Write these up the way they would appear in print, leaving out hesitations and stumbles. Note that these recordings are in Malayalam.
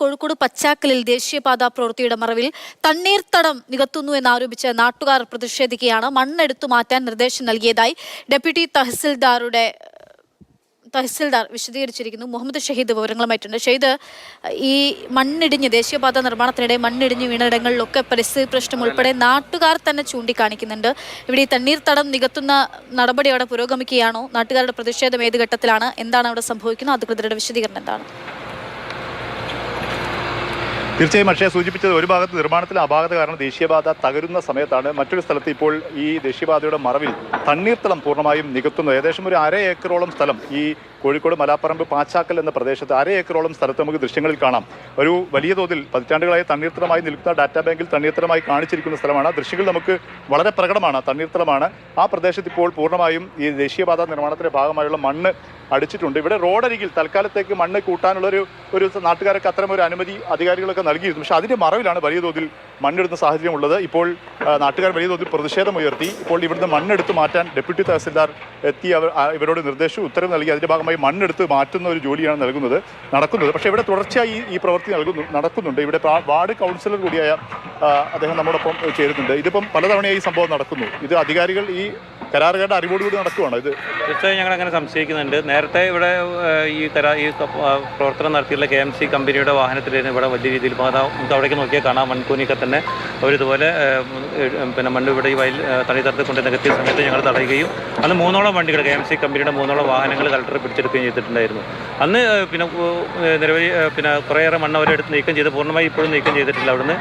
കോഴിക്കോട് പച്ചാക്കലിൽ ദേശീയപാതാ പ്രവൃത്തിയുടെ മറവിൽ തണ്ണീർത്തടം നികത്തുന്നു എന്നാരോപിച്ച് നാട്ടുകാർ പ്രതിഷേധിക്കുകയാണ്. മണ്ണെടുത്തു മാറ്റാൻ നിർദ്ദേശം നൽകിയതായി ഡെപ്യൂട്ടി തഹസിൽദാർ വിശദീകരിച്ചിരിക്കുന്നു. മുഹമ്മദ് ഷഹീദ് വിവരങ്ങളുമായിട്ടുണ്ട്. ഷഹീദ്, ഈ മണ്ണിടിഞ്ഞ് ദേശീയപാത നിർമ്മാണത്തിനിടെ മണ്ണിടിഞ്ഞ് വീണിടങ്ങളിലൊക്കെ പരിസ്ഥിതി പ്രശ്നം ഉൾപ്പെടെ നാട്ടുകാർ തന്നെ ചൂണ്ടിക്കാണിക്കുന്നുണ്ട്. ഇവിടെ ഈ തണ്ണീർത്തടം നികത്തുന്ന നടപടി അവിടെ പുരോഗമിക്കുകയാണോ? നാട്ടുകാരുടെ പ്രതിഷേധം ഏത് ഘട്ടത്തിലാണ്? എന്താണ് അവിടെ സംഭവിക്കുന്നത്? അധികൃതരുടെ വിശദീകരണം എന്താണ്? തീർച്ചയായും അക്ഷയ സൂചിപ്പിച്ചത്, ഒരു ഭാഗത്ത് നിർമ്മാണത്തിലെ അപാകത കാരണം ദേശീയപാത തകരുന്ന സമയത്താണ് മറ്റൊരു സ്ഥലത്ത് ഇപ്പോൾ ഈ ദേശീയപാതയുടെ മറവിൽ തണ്ണീർത്തടം പൂർണ്ണമായും നികത്തുന്നത്. ഏകദേശം ഒരു 1/2 ഏക്കറോളം സ്ഥലം ഈ കോഴിക്കോട് മലാപ്പറമ്പ് പാച്ചാക്കൽ എന്ന പ്രദേശത്ത് 1/2 ഏക്കറോളം സ്ഥലത്ത് നമുക്ക് ദൃശ്യങ്ങളിൽ കാണാം. ഒരു വലിയ തോതിൽ പതിറ്റാണ്ടുകളായി തണ്ണീർത്തടമായി നിൽക്കുന്ന ഡാറ്റാ ബാങ്കിൽ തണ്ണീർത്തടമായി കാണിച്ചിരിക്കുന്ന സ്ഥലമാണ്. ദൃശ്യങ്ങൾ നമുക്ക് വളരെ പ്രകടമാണ്. തണ്ണീർത്തടമാണ്. ആ പ്രദേശത്ത് ഇപ്പോൾ പൂർണ്ണമായും ഈ ദേശീയപാത നിർമ്മാണത്തിന്റെ ഭാഗമായുള്ള മണ്ണ് അടിച്ചിട്ടുണ്ട്. ഇവിടെ റോഡരികിൽ തൽക്കാലത്തേക്ക് മണ്ണ് കൂട്ടാനുള്ള ഒരു നാട്ടുകാർക്ക് അത്തരം ഒരു അനുമതി അധികാരികളൊക്കെ നൽകിയിരുന്നു. പക്ഷേ അതിന്റെ മറവിലാണ് വലിയ തോതിൽ മണ്ണെടുത്ത സാഹചര്യം ഉള്ളത്. ഇപ്പോൾ നാട്ടുകാർ വലിയ തോതിൽ പ്രതിഷേധമുയർത്തി. ഇപ്പോൾ ഇവിടുന്ന് മണ്ണെടുത്ത് മാറ്റാൻ ഡെപ്യൂട്ടി തഹസിൽദാർ എത്തി ഇവരോട് നിർദ്ദേശവും ഉത്തരവ് നൽകി. അതിന്റെ ഭാഗമായി മണ്ണെടുത്ത് മാറ്റുന്ന ഒരു ജോലിയാണ് നടക്കുന്നത്. പക്ഷേ ഇവിടെ തുടർച്ചയായി ഈ പ്രവൃത്തി നടക്കുന്നുണ്ട്. ഇവിടെ വാർഡ് കൗൺസിലർ കൂടിയായ അദ്ദേഹം നമ്മോടൊപ്പം ചേരുന്നുണ്ട്. ഇതിപ്പം പലതവണയായി ഈ സംഭവം നടക്കുന്നു. ഇത് അധികാരികൾ ഈ കരാറുകാരുടെ അറിവോടുകൂടി നടക്കുകയാണ്. ഇത് തീർച്ചയായും ഞങ്ങൾ അങ്ങനെ സംശയിക്കുന്നുണ്ട്. നേരത്തെ ഇവിടെ ഈ പ്രവർത്തനം നടത്തിയുള്ള KMC കമ്പനിയുടെ വാഹനത്തിലായിരുന്നു ഇവിടെ വലിയ രീതിയിൽ നമുക്ക് അവിടേക്ക് നോക്കിയാൽ കാണാം. മൺകൂനിയൊക്കെ തന്നെ അവരിതുപോലെ മണ്ണ് ഇവിടെ ഈ വയൽ തണ്ണീർത്തടത്തിൽ കൊണ്ട് നികത്തിയ സമയത്ത് ഞങ്ങൾ തടയുകയും അന്ന് 3ഓളം വണ്ടികൾ KMC കമ്പനിയുടെ 3ഓളം വാഹനങ്ങൾ കളക്ടർ പിടിച്ചെടുക്കുകയും ചെയ്തിട്ടുണ്ടായിരുന്നു. അന്ന് നിരവധി കുറേയേറെ മണ്ണ് അവരെടുത്ത് നീക്കം ചെയ്ത് പൂർണ്ണമായി ഇപ്പോഴും നീക്കം ചെയ്തിട്ടില്ല. അവിടുന്ന്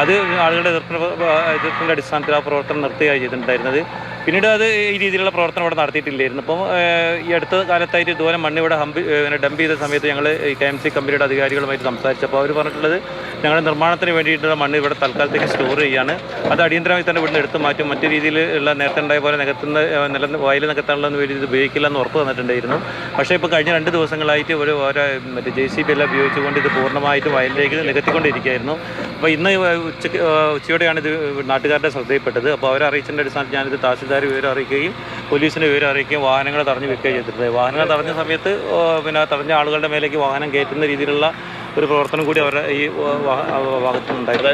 അത് ആളുകളുടെ എതിർപ്പിൻ്റെ അടിസ്ഥാനത്തിൽ ആ പ്രവർത്തനം നിർത്തുകയായി ചെയ്തിട്ടുണ്ടായിരുന്നത്. പിന്നീട് അത് ഈ രീതിയിലുള്ള പ്രവർത്തനം ഇവിടെ നടത്തിയിട്ടില്ലായിരുന്നു. അപ്പം ഈ അടുത്ത കാലത്തായിട്ട് ഇതുപോലെ മണ്ണ് ഇവിടെ ഡംപ് ചെയ്ത സമയത്ത് ഞങ്ങൾ ഈ KMC കമ്പനിയുടെ അധികാരികളുമായിട്ട് സംസാരിച്ചപ്പോൾ അവർ പറഞ്ഞിട്ടുള്ളത് ഞങ്ങൾ നിർമ്മാണത്തിന് വേണ്ടിയിട്ടുള്ള മണ്ണ് ഇവിടെ തൽക്കാലത്തേക്ക് സ്റ്റോർ ചെയ്യുകയാണ്. അത് അടിയന്തരമായി തന്നെ ഇവിടുന്ന് എടുത്ത് മാറ്റും. മറ്റു രീതിയിലുള്ള നേരത്തെ ഉണ്ടായ പോലെ വയൽ നികത്താനുള്ള വേണ്ടി ഇത് ഉപയോഗിക്കില്ല എന്ന് ഉറപ്പ് തന്നിട്ടുണ്ടായിരുന്നു. പക്ഷേ ഇപ്പോൾ കഴിഞ്ഞ 2 ദിവസങ്ങളായിട്ട് മറ്റേ JCB എല്ലാം ഉപയോഗിച്ചുകൊണ്ട് ഇത് പൂർണ്ണമായിട്ട് വയലിലേക്ക് നികത്തിക്കൊണ്ടിരിക്കുകയായിരുന്നു. അപ്പോൾ ഇന്ന് ഉച്ചയോടെയാണ് ഇത് നാട്ടുകാരുടെ ശ്രദ്ധയിൽപ്പെട്ടത്. അപ്പോൾ അവരെ അറിയിച്ചതിൻ്റെ അടിസ്ഥാനത്തിൽ ഞാനിത് തഹസിൽദാർ വിവരം അറിയിക്കുകയും പോലീസിനെ വിവരം അറിയിക്കുകയും വാഹനങ്ങൾ തടഞ്ഞു വെക്കുകയും ചെയ്തിട്ടുണ്ട്. വാഹനങ്ങൾ തടഞ്ഞ സമയത്ത് തടഞ്ഞ ആളുകളുടെ മേലേക്ക് വാഹനം കയറ്റുന്ന രീതിയിലുള്ള ഒരു പ്രവർത്തനം കൂടി അവരുടെ ഈ ഭാഗത്തുനിന്നുണ്ടായിരുന്നു.